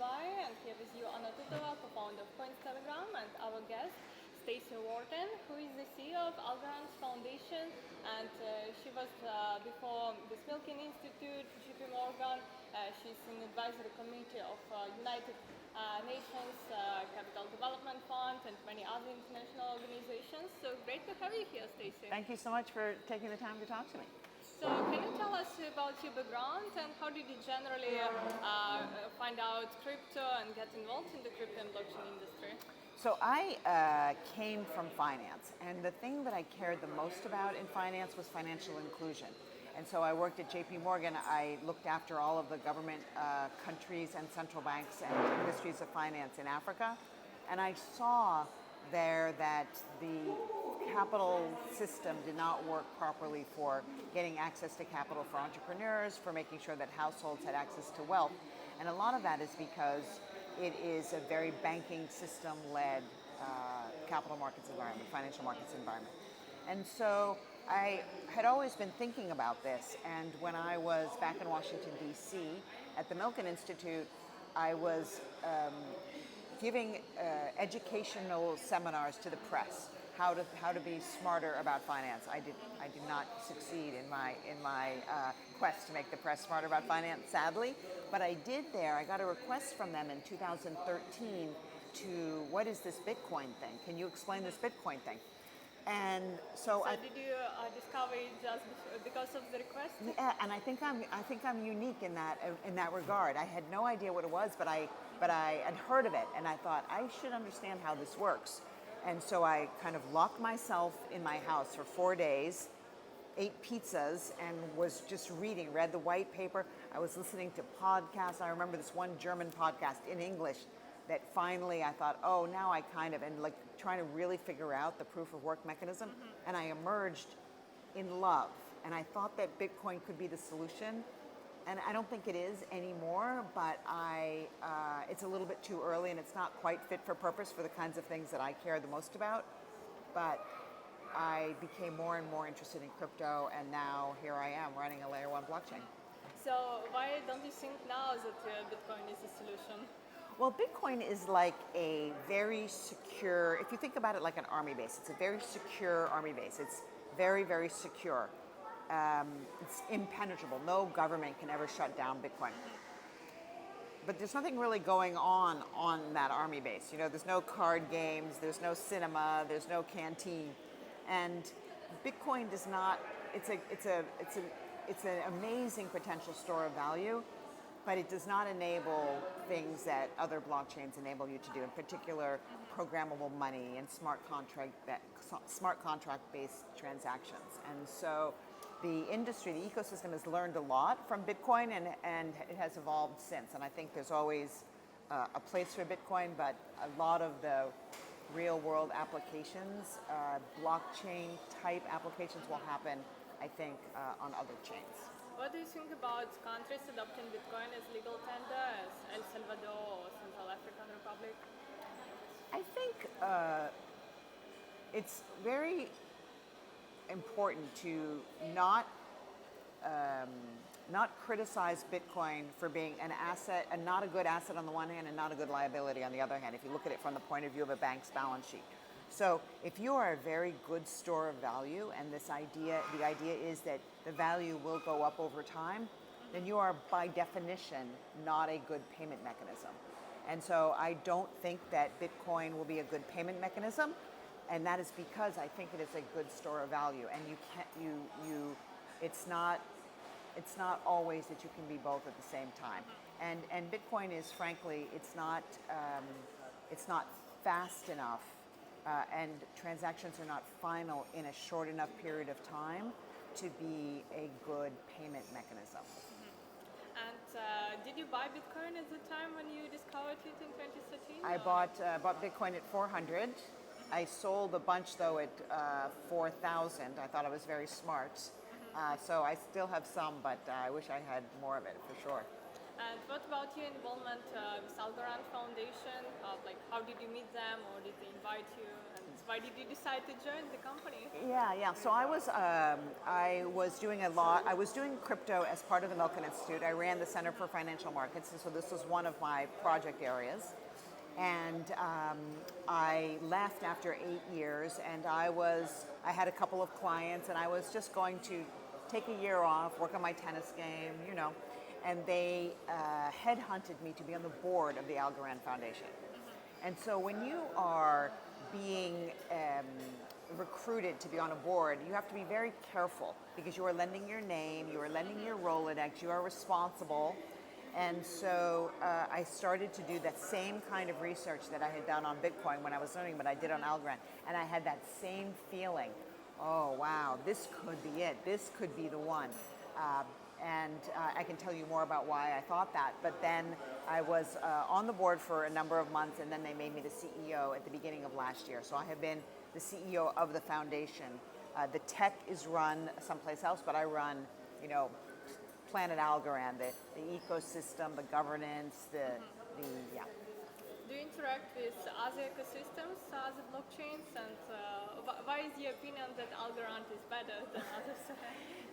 Dubai, and here with you Anna Tutova, co-founder of Telegram, and our guest, Staci Warden, who is the CEO of Algorand Foundation, and she was before the Milken Institute, JP Morgan. She's in the advisory committee of United Nations Capital Development Fund and many other international organizations. So great to have you here, Staci. Thank you so much for taking the time to talk to me. So can you tell us about your background and how did you generally find out crypto and get involved in the crypto and blockchain industry? So I came from finance, and the thing that I cared the most about in finance was financial inclusion. And so I worked at JP Morgan. I looked after all of the government countries and central banks and ministries of finance in Africa. And I saw there that the capital system did not work properly for getting access to capital for entrepreneurs, for making sure that households had access to wealth. And a lot of that is because it is a very banking system-led capital markets environment, financial markets environment. And so I had always been thinking about this, and when I was back in Washington, D.C. at the Milken Institute, I was giving educational seminars to the press, how to be smarter about finance. I did not succeed in my quest to make the press smarter about finance, sadly, but I did there. I got a request from them in 2013 to, what is this Bitcoin thing? Can you explain this Bitcoin thing? And so did you discover it just because of the request? Yeah, and I think I'm unique in that regard. I had no idea what it was, but I had heard of it, and I thought I should understand how this works. And so I kind of locked myself in my house for 4 days, ate pizzas, and was just read the white paper. I was listening to podcasts. I remember this one German podcast in English that finally I thought, oh, now I and like trying to really figure out the proof of work mechanism. Mm-hmm. And I emerged in love. And I thought that Bitcoin could be the solution. And I don't think it is anymore, but it's a little bit too early and it's not quite fit for purpose for the kinds of things that I care the most about. But I became more and more interested in crypto, and now here I am running a layer 1 blockchain. So why don't you think now that Bitcoin is a solution? Well, Bitcoin is like a very secure, if you think about it like an army base, it's a very secure army base. It's very, very secure. It's impenetrable. No government can ever shut down Bitcoin. But there's nothing really going on that army base. You know, there's no card games, there's no cinema, there's no canteen. And Bitcoin does not, it's an amazing potential store of value, but it does not enable things that other blockchains enable you to do, in particular programmable money and smart contract-based transactions. And so the industry, the ecosystem has learned a lot from Bitcoin, and it has evolved since. And I think there's always a place for Bitcoin, but a lot of the real world applications, blockchain type applications will happen, I think, on other chains. What do you think about countries adopting Bitcoin as legal tender, as El Salvador or Central African Republic? I think it's very important to not criticize Bitcoin for being an asset, and not a good asset on the one hand and not a good liability on the other hand, if you look at it from the point of view of a bank's balance sheet. So if you are a very good store of value, and the idea is that the value will go up over time, then you are by definition not a good payment mechanism. And so I don't think that Bitcoin will be a good payment mechanism, and that is because I think it is a good store of value, and it's not always that you can be both at the same time. And Bitcoin is, frankly, it's not fast enough, and transactions are not final in a short enough period of time to be a good payment mechanism. Mm-hmm. And did you buy Bitcoin at the time when you discovered it in 2013? I bought Bitcoin at 400. I sold a bunch though at 4,000. I thought I was very smart. So I still have some, but I wish I had more of it for sure. And what about your involvement with Algorand Foundation? Like, how did you meet them, or did they invite you? And why did you decide to join the company? Yeah. So I was doing a lot. I was doing crypto as part of the Milken Institute. I ran the Center for Financial Markets, and so this was one of my project areas. And I left after 8 years, and I had a couple of clients, and I was just going to take a year off, work on my tennis game, and they headhunted me to be on the board of the Algorand Foundation. And so when you are being recruited to be on a board, you have to be very careful because you are lending your name, you are lending your Rolodex, you are responsible. And so I started to do that same kind of research that I had done on Bitcoin when I was learning, but I did on Algorand. And I had that same feeling, oh wow, this could be it, this could be the one. I can tell you more about why I thought that, but then I was on the board for a number of months, and then they made me the CEO at the beginning of last year. So I have been the CEO of the foundation. The tech is run someplace else, but I run, Planet Algorand, the ecosystem, the governance, yeah. Do you interact with other ecosystems, other blockchains, and why is your opinion that Algorand is better than others?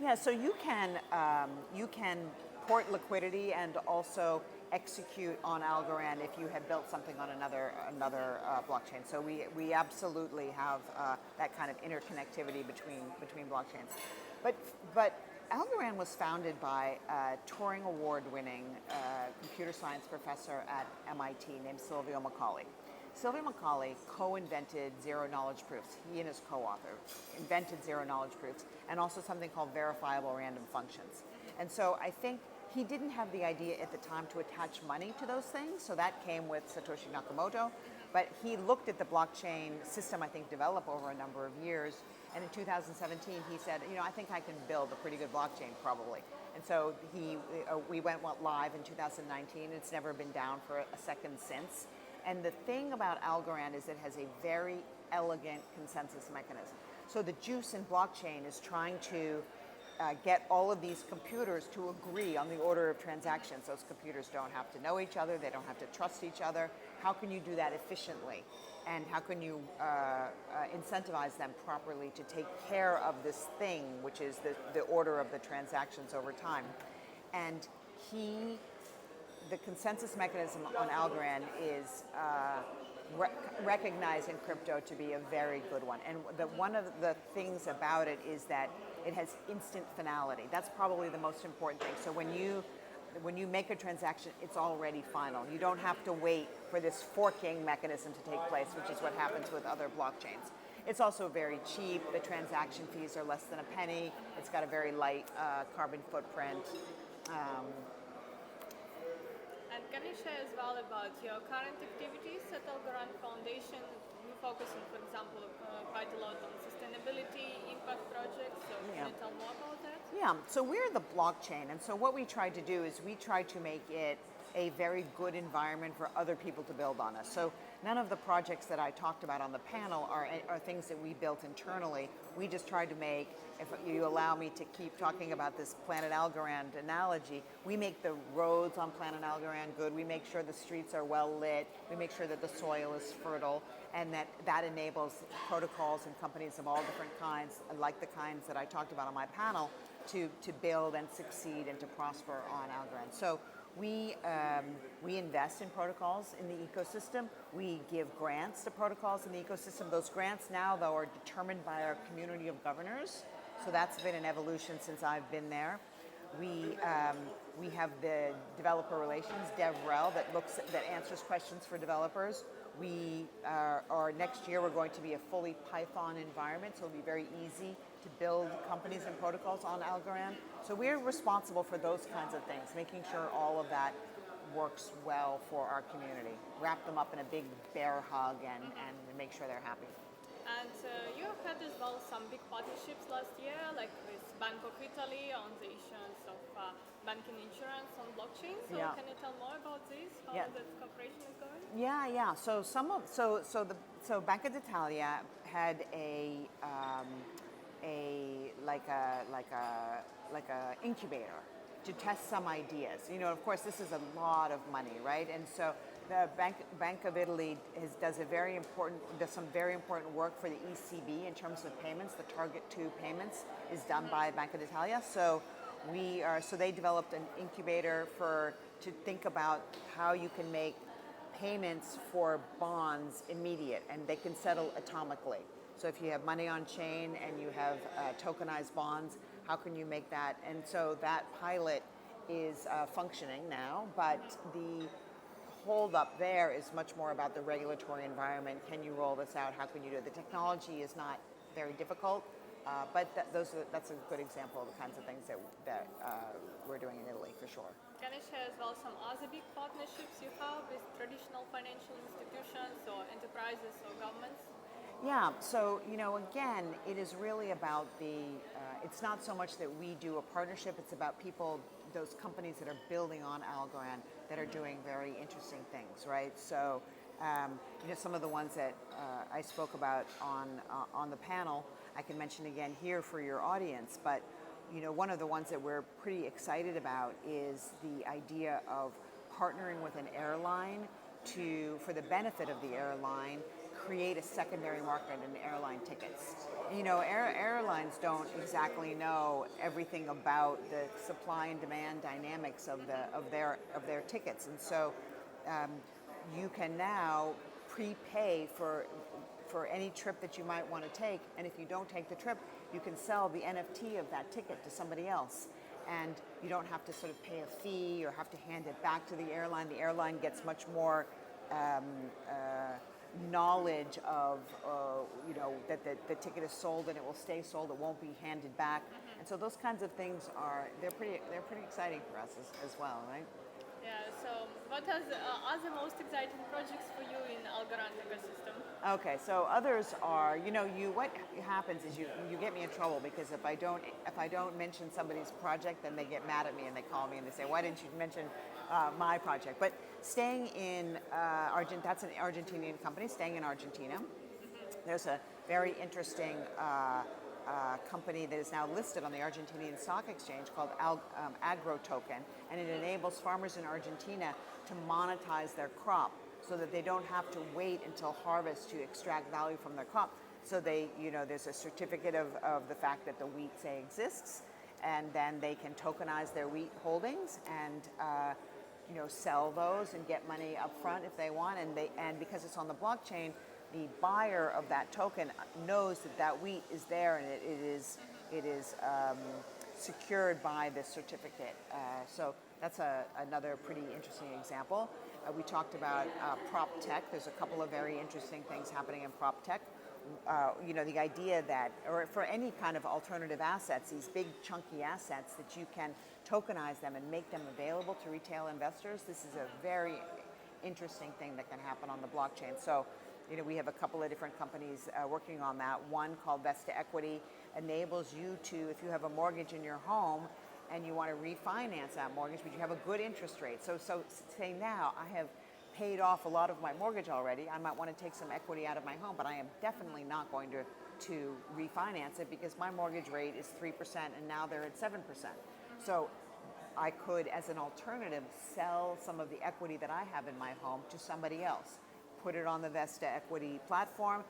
Yeah, so you can port liquidity and also execute on Algorand if you have built something on another blockchain. So we absolutely have that kind of interconnectivity between blockchains. But Algorand was founded by a Turing Award-winning computer science professor at MIT named Silvio Macaulay. Silvio Macaulay co-invented zero-knowledge proofs. He and his co-author invented zero-knowledge proofs and also something called verifiable random functions. And so I think he didn't have the idea at the time to attach money to those things, so that came with Satoshi Nakamoto. But he looked at the blockchain system, I think, develop over a number of years. And in 2017, he said, I think I can build a pretty good blockchain, probably. And so we went live in 2019. It's never been down for a second since. And the thing about Algorand is it has a very elegant consensus mechanism. So the juice in blockchain is trying to get all of these computers to agree on the order of transactions. Those computers don't have to know each other. They don't have to trust each other. How can you do that efficiently? And how can you incentivize them properly to take care of this thing, which is the order of the transactions over time? And the consensus mechanism on Algorand is recognized in crypto to be a very good one. And one of the things about it is that it has instant finality. That's probably the most important thing. So when you make a transaction, it's already final. You don't have to wait for this forking mechanism to take place, which is what happens with other blockchains. It's also very cheap. The transaction fees are less than a penny. It's got a very light carbon footprint. And can you share as well about your current activities at Algorand Foundation? You focus on, for example, quite a lot on sustainability, impact projects. So can you tell more about that? Yeah, so we're the blockchain, and so what we try to do is we try to make it a very good environment for other people to build on us. So none of the projects that I talked about on the panel are things that we built internally. We just tried to make, if you allow me to keep talking about this Planet Algorand analogy, we make the roads on Planet Algorand good. We make sure the streets are well lit. We make sure that the soil is fertile, and that enables protocols and companies of all different kinds, like the kinds that I talked about on my panel, to build and succeed and to prosper on Algorand. So we invest in protocols in the ecosystem. We give grants to protocols in the ecosystem. Those grants now, though, are determined by our community of governors. So that's been an evolution since I've been there. We have the developer relations, DevRel, that answers questions for developers. Next year we're going to be a fully Python environment, so it'll be very easy to build companies and protocols on Algorand. So we're responsible for those kinds of things, making sure all of that works well for our community. Wrap them up in a big bear hug and make sure they're happy. And you had as well some big partnerships last year, like with Bank of Italy on the issuance of banking insurance on blockchain. So can you tell more about this? How that cooperation is going? Yeah. So Banca d'Italia had a incubator to test some ideas. You know, of course, this is a lot of money, right? And so the Bank of Italy does some very important work for the ECB in terms of payments. The Target 2 payments is done by Banca d'Italia. So they developed an incubator to think about how you can make payments for bonds immediate, and they can settle atomically. So if you have money on chain and you have tokenized bonds, how can you make that? And so that pilot is functioning now, but the hold up there is much more about the regulatory environment. Can you roll this out? How can you do it? The technology is not very difficult, but that's a good example of the kinds of things that we're doing in Italy for sure. Can you share as well some other big partnerships you have with traditional financial institutions or enterprises or governments? Yeah, so, you know, again, it is really about it's not so much that we do a partnership, it's about people, those companies that are building on Algorand that are doing very interesting things, right? So, you know, some of the ones that I spoke about on the panel, I can mention again here for your audience, but, you know, one of the ones that we're pretty excited about is the idea of partnering with an airline for the benefit of the airline, create a secondary market in airline tickets. You know, airlines don't exactly know everything about the supply and demand dynamics of their tickets, and so you can now prepay for any trip that you might want to take, and if you don't take the trip, you can sell the NFT of that ticket to somebody else, and you don't have to sort of pay a fee or have to hand it back to the airline. The airline gets much more knowledge of you know, that the ticket is sold and it will stay sold, it won't be handed back, and so those kinds of things they're pretty exciting for us as well, right? Yeah, so what are the most exciting projects for you in Algorand ecosystem? Okay, so others are, you know, what happens is you get me in trouble because if I don't mention somebody's project, then they get mad at me and they call me and they say, why didn't you mention my project? But staying in that's an Argentinian company, staying in Argentina. There's a very interesting company that is now listed on the Argentinian Stock Exchange called Agro Token, and it enables farmers in Argentina to monetize their crop so that they don't have to wait until harvest to extract value from their crop. So there's a certificate of the fact that the wheat, say, exists, and then they can tokenize their wheat holdings and sell those and get money up front if they want, and because it's on the blockchain, the buyer of that token knows that wheat is there and it is secured by this certificate. So that's another pretty interesting example. We talked about prop tech. There's a couple of very interesting things happening in prop tech. The idea that, or for any kind of alternative assets, these big chunky assets, that you can tokenize them and make them available to retail investors. This is a very interesting thing that can happen on the blockchain. So, we have a couple of different companies working on that. One called Vesta Equity enables you to, if you have a mortgage in your home and you want to refinance that mortgage, but you have a good interest rate. So say now, I have paid off a lot of my mortgage already. I might want to take some equity out of my home, but I am definitely not going to refinance it because my mortgage rate is 3% and now they're at 7%. So I could, as an alternative, sell some of the equity that I have in my home to somebody else. Put it on the Vesta Equity platform.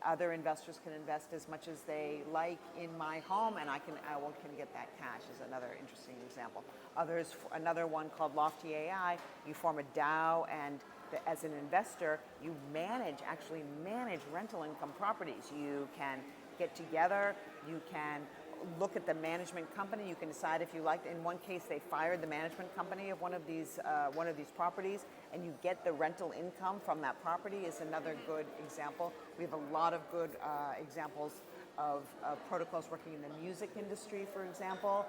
Other investors can invest as much as they like in my home, and I can get that cash. Is another interesting example. Another one called Lofty AI. You form a DAO, and as an investor, you actually manage rental income properties. You can get together. You can look at the management company. You can decide if you like. In one case, they fired the management company of one of these properties, and you get the rental income from that property. Is another good example. We have a lot of good examples of protocols working in the music industry, for example,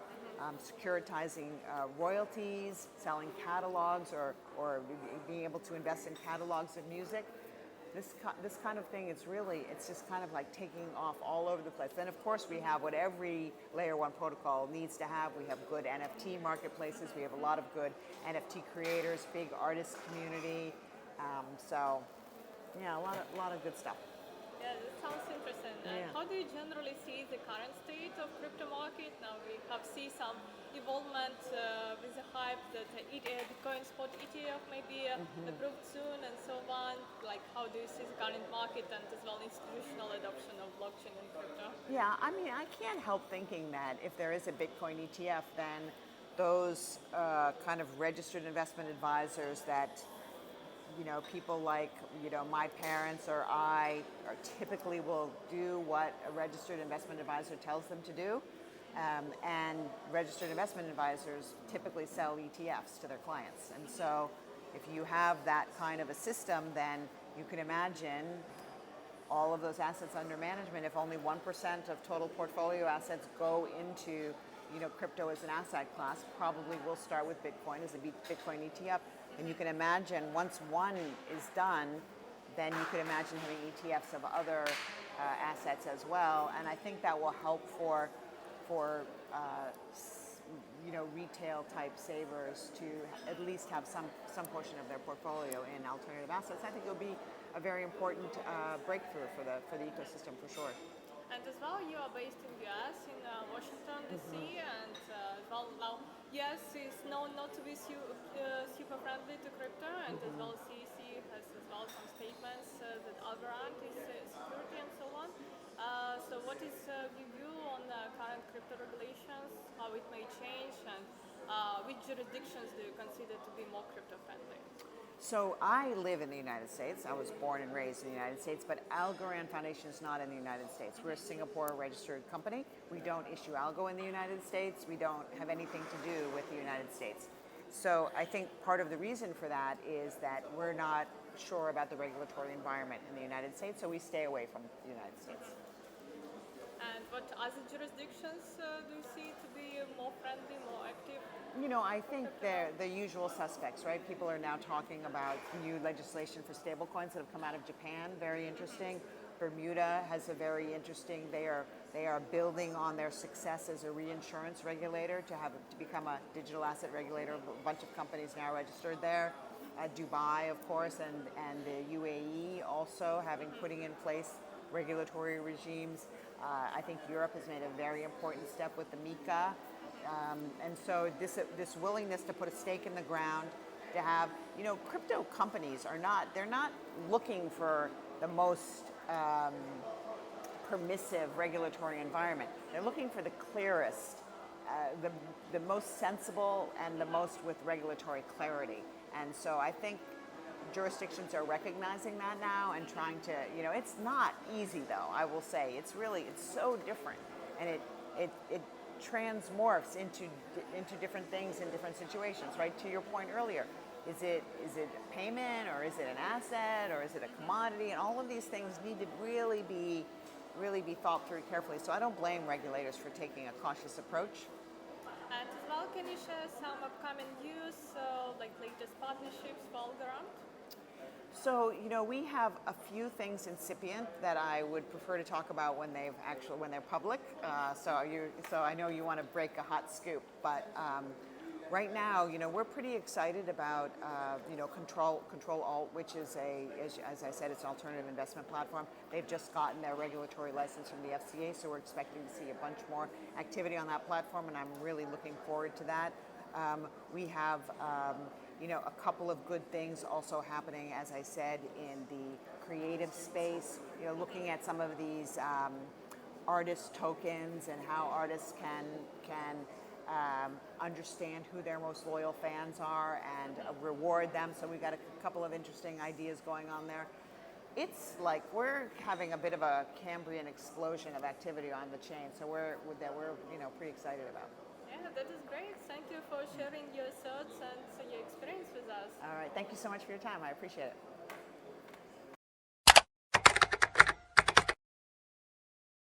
securitizing royalties, selling catalogs, or being able to invest in catalogs of music. This kind of thing, it's just kind of like taking off all over the place. Then, of course, we have what every layer one protocol needs to have. We have good NFT marketplaces. We have a lot of good NFT creators, big artist community. So, yeah, a lot of good stuff. Yeah, that sounds interesting. And Yeah. how do you generally see the current state of crypto market? Now we have seen some evolvement with the hype that Bitcoin spot ETF may be approved soon and so on. Like, how do you see the current market and as well institutional adoption of blockchain and crypto? Yeah, I mean, I can't help thinking that if there is a Bitcoin ETF, then those kind of registered investment advisors that, people like, my parents or I typically will do what a registered investment advisor tells them to do. And registered investment advisors typically sell ETFs to their clients. And so if you have that kind of a system, then you can imagine all of those assets under management, if only 1% of total portfolio assets go into crypto as an asset class, probably will start with Bitcoin as a Bitcoin ETF. And you can imagine once one is done, then you could imagine having ETFs of other assets as well. And I think that will help for retail type savers to at least have some portion of their portfolio in alternative assets. I think it'll be a very important breakthrough for the ecosystem for sure. And as well, you are based in US, in Washington DC, and as well now US is known not to be super friendly to crypto, and as well CEC has as well some statements that Algorand is security and so on. So what is your view on current crypto regulations, how it may change, and which jurisdictions do you consider to be more crypto friendly? So I live in the United States. I was born and raised in the United States, but Algorand Foundation is not in the United States. We're a Singapore registered company. We don't issue Algo in the United States. We don't have anything to do with the United States. So I think part of the reason for that is that we're not sure about the regulatory environment in the United States, so we stay away from the United States. And what other jurisdictions do you see to be more friendly, more active? I think they're the usual suspects, right? People are now talking about new legislation for stablecoins that have come out of Japan. Very interesting. Bermuda has a very interesting. They are building on their success as a reinsurance regulator to become a digital asset regulator. A bunch of companies now registered there. Dubai, of course, and the UAE also putting in place regulatory regimes. I think Europe has made a very important step with the MiCA. And so this willingness to put a stake in the ground, to have, crypto companies they're not looking for the most permissive regulatory environment. They're looking for the clearest, the most sensible, and the most with regulatory clarity. And so I think jurisdictions are recognizing that now and trying to, it's not easy though, I will say. It's so different. And it transmorphs into different things in different situations, right? To your point earlier, is it a payment, or is it an asset, or is it a commodity? And all of these things need to really be thought through carefully. So I don't blame regulators for taking a cautious approach. And as well, can you share some upcoming news, like latest partnerships for Algorand? So, we have a few things incipient that I would prefer to talk about when they're public. So I know you want to break a hot scoop, but right now, we're pretty excited about, Control Alt, which is as I said, it's an alternative investment platform. They've just gotten their regulatory license from the FCA, so we're expecting to see a bunch more activity on that platform, and I'm really looking forward to that. We have a couple of good things also happening, as I said, in the creative space, looking at some of these artist tokens and how artists can understand who their most loyal fans are and reward them. So we've got a couple of interesting ideas going on there. It's like we're having a bit of a Cambrian explosion of activity on the chain, so we're pretty excited about. Yeah, that is great. Thank you for sharing your thoughts and your experience with us. All right, thank you so much for your time. I appreciate it.